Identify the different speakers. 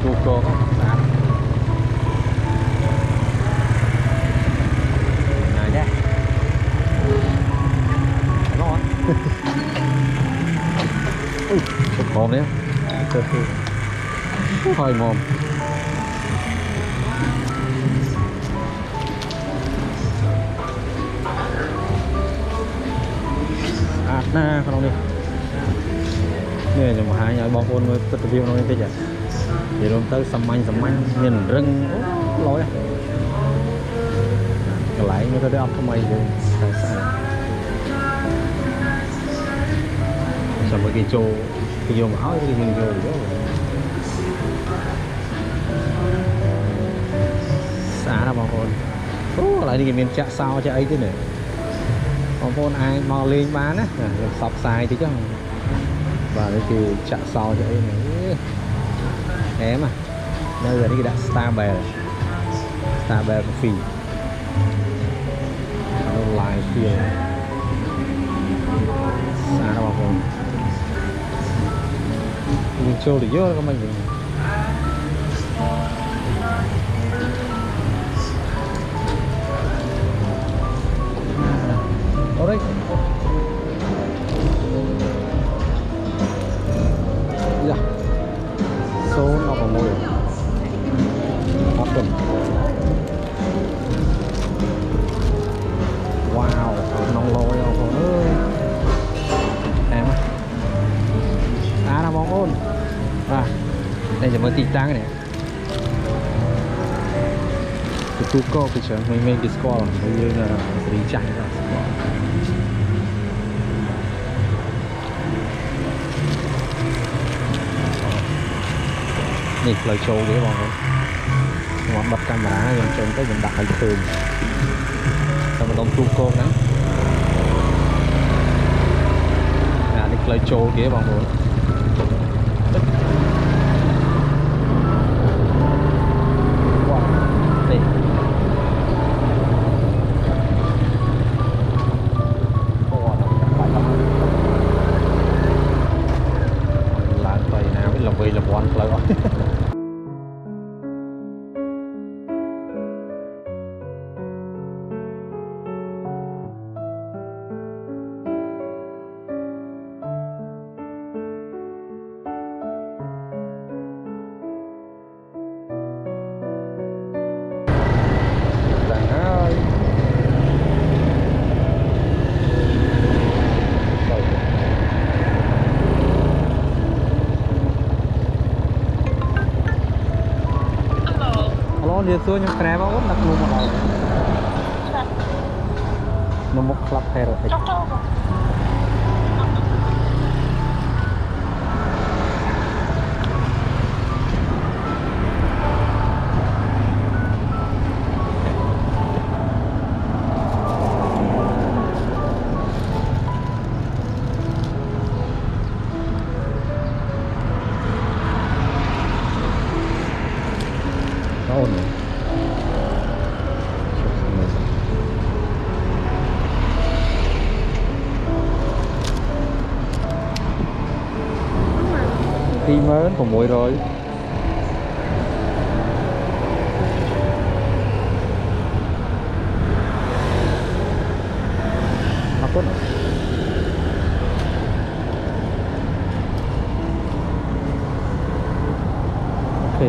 Speaker 1: chuột cô sạch này nhé ngon ngon đấy hơi ngon na con đi nè mà hai nhà bong ôn với tất view nó thế chứ thì luôn tới sầm manh nhìn rừng lối cái lại người ta đi ăn không may rồi sao mà cái vô mà áo thì mình vô đó xa ra bong ôn lại đi cái miền chợ sao cho ấy thế này bong ôn ai mò lên bán á sọc xài thì chứ và cái kia chợ sau cho ấy này em à đây là cái đã Star Bear Coffee lại kia xa đâu mà mình chơi được vô các mình ở đây dạ số nó còn mua được hot tuần wow nông lôi không ơi em là bóng ôn đây là mới tì tăng này cái tu co cái chuyện mình cái score bây giờ là đi chạy rồiนี่เลยโชว์เดี๋ยวบอกว่าบัดcameraยังจนก็ยังดักให้ตื่นแต่มันต้องทุกโกงนะนี่เลยโชว์เดี๋ยวบอกว่านี่ล้างไปน้ำlàm vì làm quan lợi dia tu yang kerana pun nak lumah lagi. Nombor klub hero. Đi mến còn muội rồi. Ok.